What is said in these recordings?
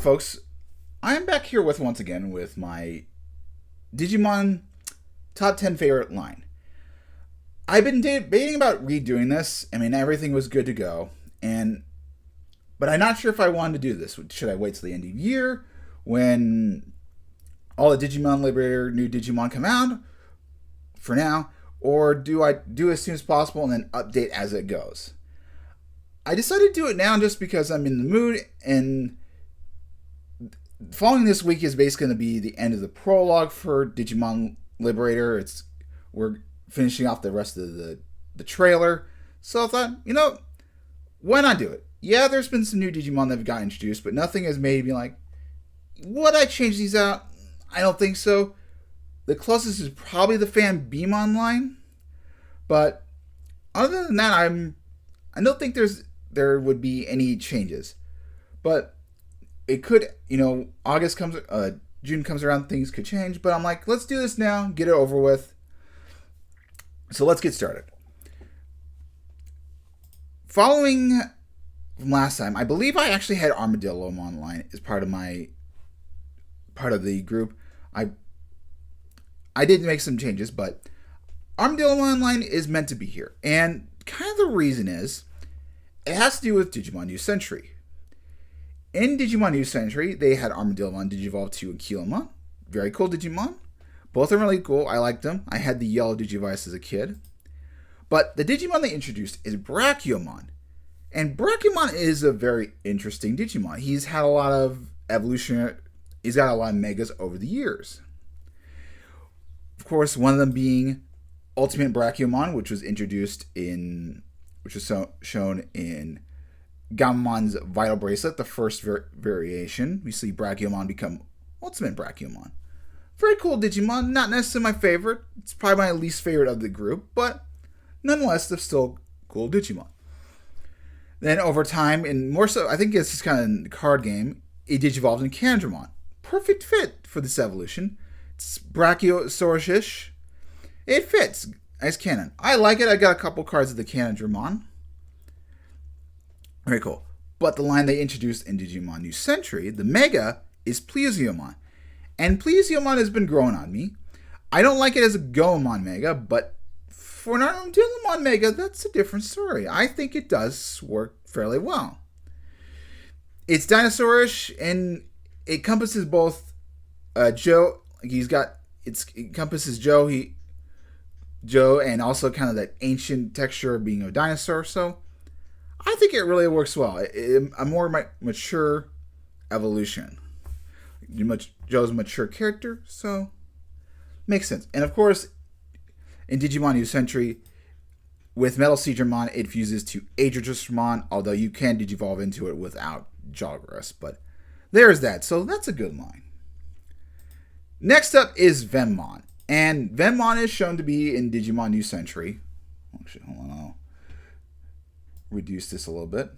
folks? I am back here once again with my Digimon top 10 favorite line. I've been debating about redoing this. I mean, everything was good to go, but I'm not sure if I wanted to do this. Should I wait till the end of the year when all the Digimon Liberator new Digimon come out for now, or do I do it as soon as possible and then update as it goes? I decided to do it now just because I'm in the mood, and following this week is basically going to be the end of the prologue for Digimon Liberator. We're finishing off the rest of the trailer, so I thought, why not do it? Yeah, there's been some new Digimon that have got introduced, but nothing has made me like, would I change these out? I don't think so. The closest is probably the Fan Beamon line, but other than that, I don't think there would be any changes. But it could, June comes around, things could change. But I'm like, let's do this now, get it over with. So let's get started. Following from last time, I believe I actually had Armadillo online as part of the group. I did make some changes, but Armadillo Online is meant to be here. And kind of the reason is, it has to do with Digimon New Century. In Digimon New Century, they had Armadillomon, Digivolve 2, and Keelamon. Very cool Digimon. Both are really cool. I liked them. I had the yellow Digivice as a kid. But the Digimon they introduced is Brachiomon. And Brachiomon is a very interesting Digimon. He's had a lot of evolution. He's got a lot of megas over the years. Of course, one of them being Ultimate Brachiomon, which was shown in Gamamon's Vital Bracelet, the first variation. We see Brachiomon become Ultimate Brachiomon. Very cool Digimon, not necessarily my favorite. It's probably my least favorite of the group, but nonetheless, they're still cool Digimon. Then over time, and more so, I think this is kind of a card game, it digivolved in Canadramon. Perfect fit for this evolution. It's Brachiosaurus-ish. It fits as canon. I like it. I got a couple cards of the Canadramon. Very cool. But the line they introduced in Digimon New Century, the Mega, is Plesiommon. And Plesiommon has been growing on me. I don't like it as a Goemon Mega, but for an Armadillomon Mega, that's a different story. I think it does work fairly well. It's dinosaurish, and it encompasses both Joe. It encompasses Joe, and also kind of that ancient texture of being a dinosaur. So I think it really works well. A more mature evolution. Joe's a mature character, so makes sense. And of course, in Digimon New Century, with Metal Seedramon, it fuses to Aegidrasmon, although you can digivolve into it without Jogras. But there's that. So that's a good line. Next up is Venmon. And Venmon is shown to be in Digimon New Century. Actually, hold on. I'll reduce this a little bit.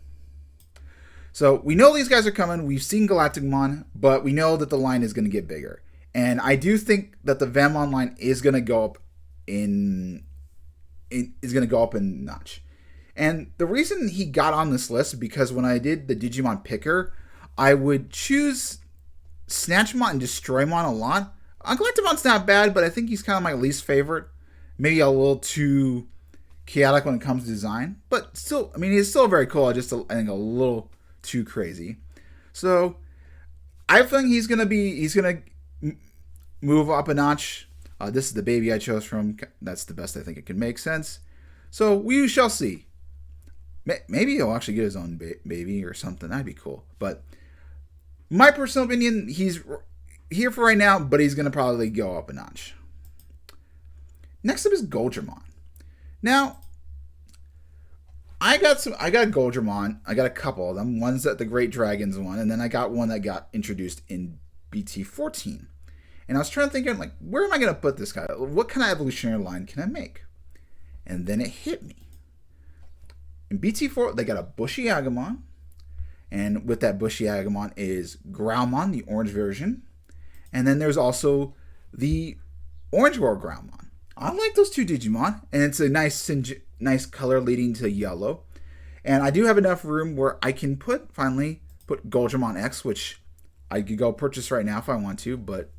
So we know these guys are coming. We've seen Galacticmon, but we know that the line is going to get bigger. And I do think that the Venmon line is going to go up in notch. And the reason he got on this list is because when I did the Digimon picker, I would choose Snatchmon and Destroymon a lot. Galactimon's not bad, but I think he's kind of my least favorite. Maybe a little too chaotic when it comes to design. But still, I mean, he's still very cool. I think a little too crazy. So I think he's going to move up a notch. This is the baby I chose from. That's the best I think it can make sense. So we shall see. Maybe he'll actually get his own baby or something. That'd be cool. But my personal opinion, he's here for right now, but he's going to probably go up a notch. Next up is Goldramon. Now, I got Goldramon. I got a couple of them. One's at the Great Dragons one, and then I got one that got introduced in BT14. And I was trying to think, like, where am I going to put this guy? What kind of evolutionary line can I make? And then it hit me. In BT4, they got a Bushy Agumon. And with that Bushy Agumon is Growlmon, the orange version. And then there's also the Orange World Growlmon. I like those two Digimon. And it's a nice color leading to yellow. And I do have enough room where I can finally put Goldramon X, which I could go purchase right now if I want to, but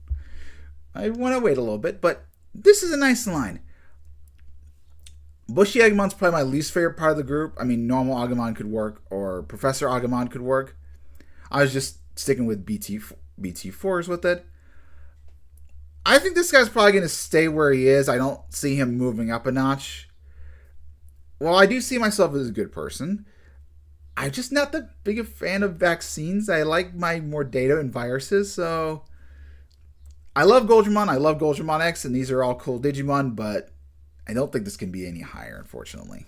I want to wait a little bit. But this is a nice line. Bushy Agumon's probably my least favorite part of the group. I mean, normal Agumon could work, or Professor Agumon could work. I was just sticking with BT4s with it. I think this guy's probably going to stay where he is. I don't see him moving up a notch. Well, I do see myself as a good person. I'm just not the biggest fan of vaccines. I like my more data and viruses, so I love Goldramon. I love Goldramon X, and these are all cool Digimon, but I don't think this can be any higher, unfortunately.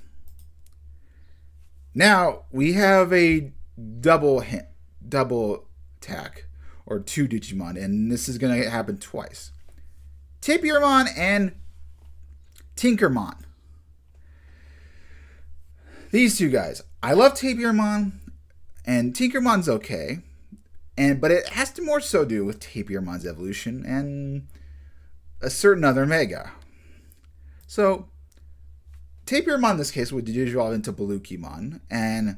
Now, we have a double attack, or 2 Digimon, and this is going to happen twice. Tapirmon and Tinkermon. These 2 guys. I love Tapirmon, and Tinkermon's okay, but it has to more so do with Tapirmon's evolution and a certain other Mega. So, Tapirmon in this case would digivolve into Balukimon, and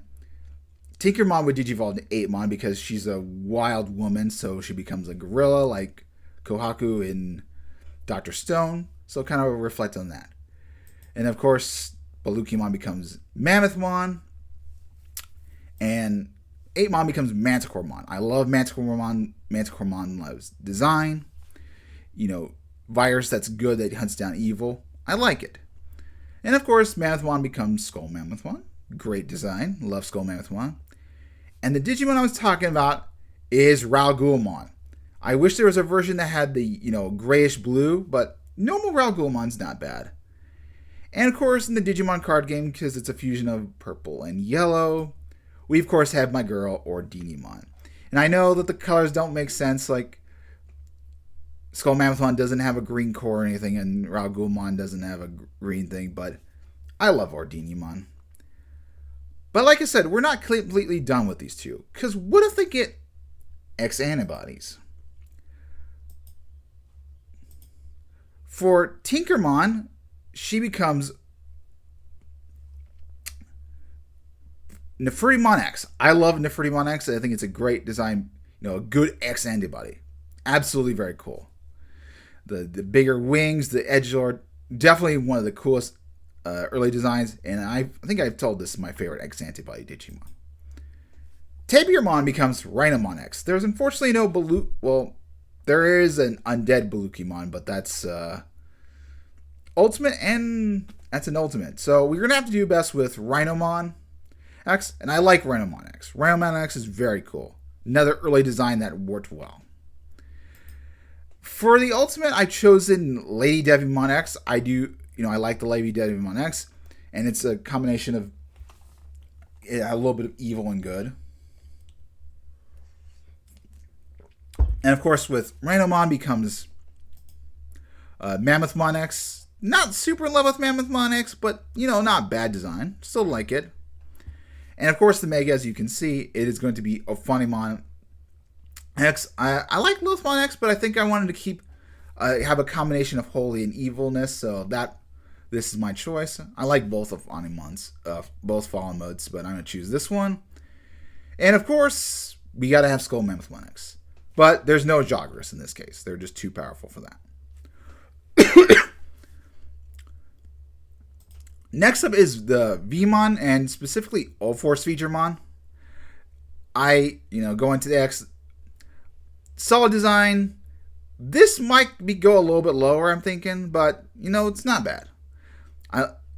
Tinkermon would digivolve into 8mon because she's a wild woman, so she becomes a gorilla like Kohaku in Dr. Stone, so kind of reflect on that. And of course, Balukimon becomes Mammothmon, and 8mon becomes Manticoremon. I love Manticoremon. Manticoremon's design. Virus that's good that hunts down evil. I like it. And of course, Mammothmon becomes Skull Mammothmon. Great design. Love Skull Mammothmon. And the Digimon I was talking about is Ralgulmon. I wish there was a version that had the, grayish blue, but normal Ralgulmon's not bad. And of course, in the Digimon card game, because it's a fusion of purple and yellow, we of course have my girl, Ordinimon. And I know that the colors don't make sense, like Skull Mammothmon doesn't have a green core or anything, and Ralgulmon doesn't have a green thing, but I love Ordinimon. But like I said, we're not completely done with these 2, because what if they get X antibodies? For Tinkermon, she becomes Nefertimon X. I love Nefertimon X. I think it's a great design, a good X antibody. Absolutely very cool. The bigger wings, the edgelord, definitely one of the coolest early designs, and I think I've told this is my favorite X antibody Digimon. Tapirmon becomes Rhinomon X. There's unfortunately no there is an undead Balukimon, but that's ultimate, and that's an ultimate. So we're gonna have to do best with Rhinomon X, and I like Rhinomon X. Rhinomon X is very cool. Another early design that worked well. For the ultimate, I've chosen Lady Devimon X. I like the Lady Devimon X, and it's a combination of a little bit of evil and good. And of course, with Rhinomon becomes Mammothmon X. Not super in love with Mammothmon X, but, not bad design. Still like it. And of course, the Mega, as you can see, it is going to be Ophanimon X. I like Lilithmon X, but I think I wanted to keep have a combination of holy and evilness, so this is my choice. I like both of Animons, both fallen modes, but I'm going to choose this one. And of course, we got to have Skull Mammothmon X. But there's no Joggerus in this case. They're just too powerful for that. Next up is the Vmon, and specifically All-Force Featuremon. I, go into the X. Solid design. This might go a little bit lower, I'm thinking, but, it's not bad.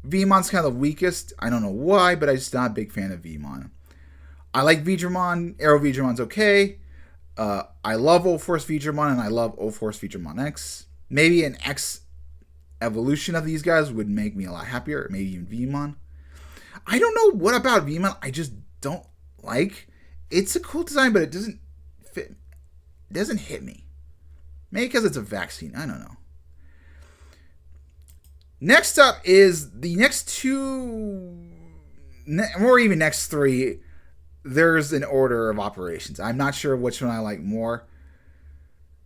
Vmon's kind of the weakest. I don't know why, but I'm just not a big fan of Vmon. I like Veedramon. Arrow Veedramon's okay. I love All-Force Featuremon, and I love All-Force Featuremon X. Maybe an X evolution of these guys would make me a lot happier. Maybe even Vmon. I don't know what about Vmon I just don't like. It's a cool design, but it doesn't fit. It doesn't hit me. Maybe because it's a vaccine. I don't know. Next up is the next 2, or even next 3. There's an order of operations. I'm not sure which one I like more.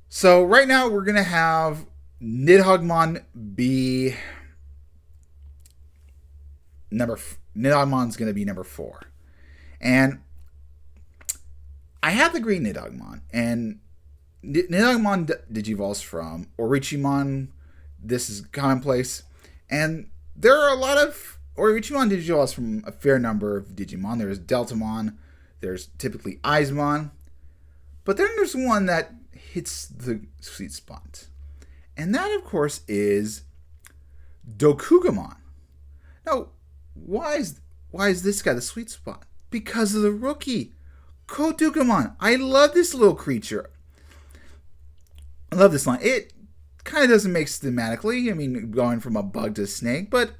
So right now we're going to have Nidhoggmon be Nidhoggmon's going to be number 4. And I have the green Nidogmon, and Nidogmon digivolves from Orichimon. This is commonplace, and there are a lot of Orichimon digivolves from a fair number of Digimon. There's Deltamon, there's typically Eismon, but then there's one that hits the sweet spot, and that, of course, is Dokugamon. Now, why is this guy the sweet spot? Because of the rookie, Kodugamon. I love this little creature. I love this line. It kind of doesn't make thematically. I mean, going from a bug to a snake, but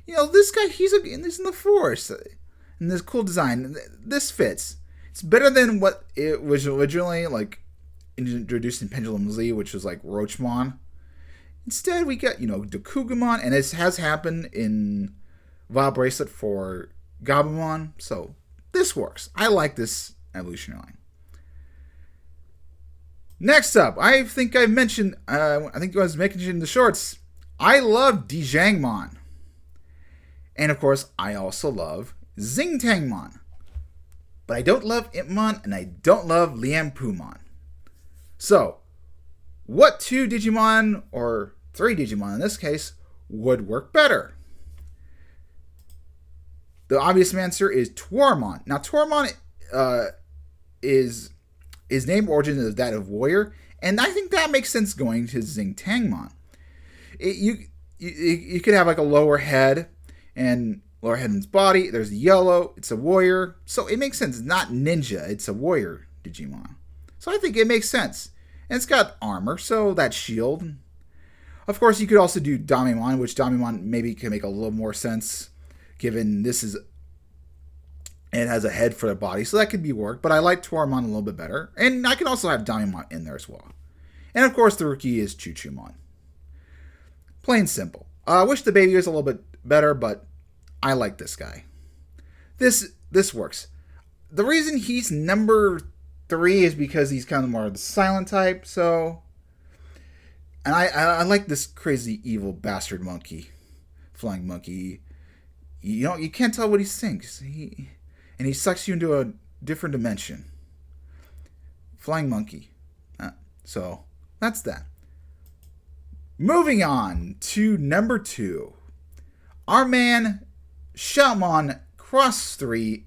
this guy, he's in the forest, and this cool design. This fits. It's better than what it was originally like introduced in Pendulum Z, which was like Roachmon. Instead, we get Dokugamon, and this has happened in Vile Bracelet for Gabumon, so this works. I like this evolutionary line. Next up, I think I mentioned, I think I was mentioning in the shorts, I love Dijangmon. And of course, I also love Xingtangmon. But I don't love Impmon, and I don't love Lianpumon. So, what 2 Digimon, or 3 Digimon in this case, would work better? The obvious answer is Tuarmon. Now, Tuarmon is name origin is that of warrior, and I think that makes sense going to Xingtangmon. You could have like a lower head and lower head in its body. There's yellow. It's a warrior, so it makes sense. It's not ninja. It's a warrior Digimon. So I think it makes sense. And it's got armor, so that shield. Of course, you could also do Damimon, which Damimon maybe can make a little more sense, given it has a head for the body, so that could be worked. But I like Tuarmon a little bit better. And I can also have Damimon in there as well. And of course, the rookie is Chuchumon. Plain simple. I wish the baby was a little bit better, but I like this guy. This works. The reason he's number 3 is because he's kind of more of the silent type, so... And I like this crazy evil bastard monkey. Flying monkey. You can't tell what he thinks. And he sucks you into a different dimension. Flying monkey. So, that's that. Moving on to number 2. Our man, Shoutmon Cross 3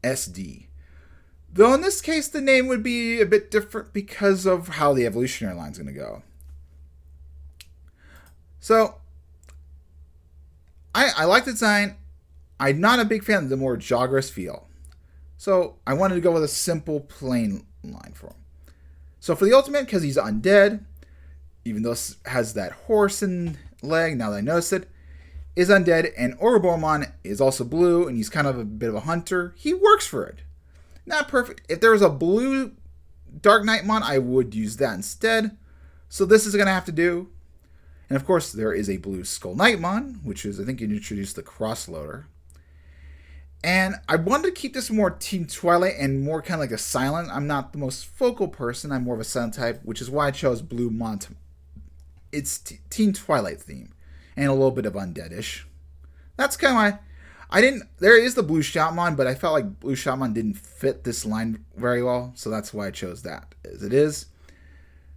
SD. Though in this case, the name would be a bit different because of how the evolutionary line is going to go. So, I like the design. I'm not a big fan of the more joggerous feel. So, I wanted to go with a simple, plain line for him. So, for the ultimate, because he's undead, even though it has that horse and leg, now that I notice it, is undead, and Ouroboros is also blue, and he's kind of a bit of a hunter. He works for it. Not perfect. If there was a blue Dark Knightmon, I would use that instead. So this is going to have to do. And of course, there is a blue Skull Knightmon, which is, I think, you introduced the Crossloader. And I wanted to keep this more Team Twilight and more kind of like a silent. I'm not the most focal person. I'm more of a silent type, which is why I chose Blue Mont. It's Team Twilight theme. And a little bit of undeadish. That's kind of why there is the Blue Shoutmon, but I felt like Blue Shoutmon didn't fit this line very well, so that's why I chose that as it is.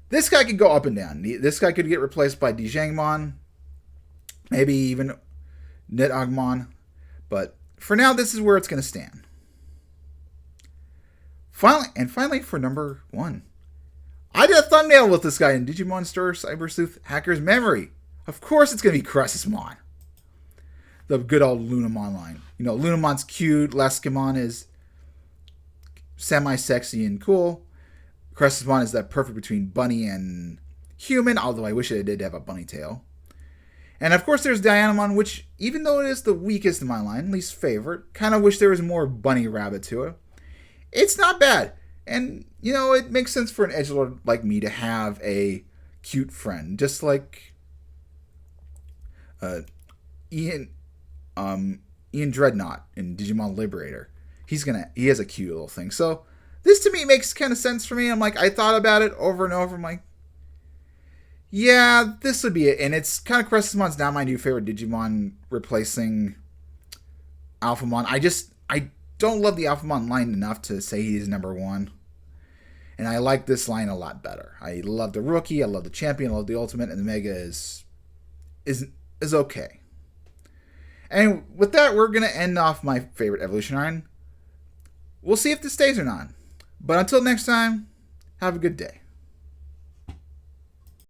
This guy could go up and down. This guy could get replaced by Dijangmon, maybe even Nidogmon, but for now, this is where it's going to stand. Finally, for number 1. I did a thumbnail with this guy in Digimon Store Cyber Sleuth Hacker's Memory. Of course it's going to be Cressusmon. The good old Lunamon line. Lunamon's cute. Laskamon is semi-sexy and cool. Cressusmon is that perfect between bunny and human, although I wish it did have a bunny tail. And of course there's Dianamon, which, even though it is the weakest in my line, least favorite, kind of wish there was more bunny rabbit to it. It's not bad. And, it makes sense for an edgelord like me to have a cute friend. Just like Ian Dreadnought in Digimon Liberator. He has a cute little thing. So this to me makes kind of sense for me. I'm like, I thought about it over and over. I'm like, yeah, this would be it. And it's kind of Cressusmon's now my new favorite Digimon, replacing Alphamon. I don't love the Alphamon line enough to say he's number one. And I like this line a lot better. I love the Rookie, I love the Champion, I love the Ultimate, and the Mega is okay. And with that, we're going to end off my favorite evolution line. We'll see if this stays or not. But until next time, have a good day.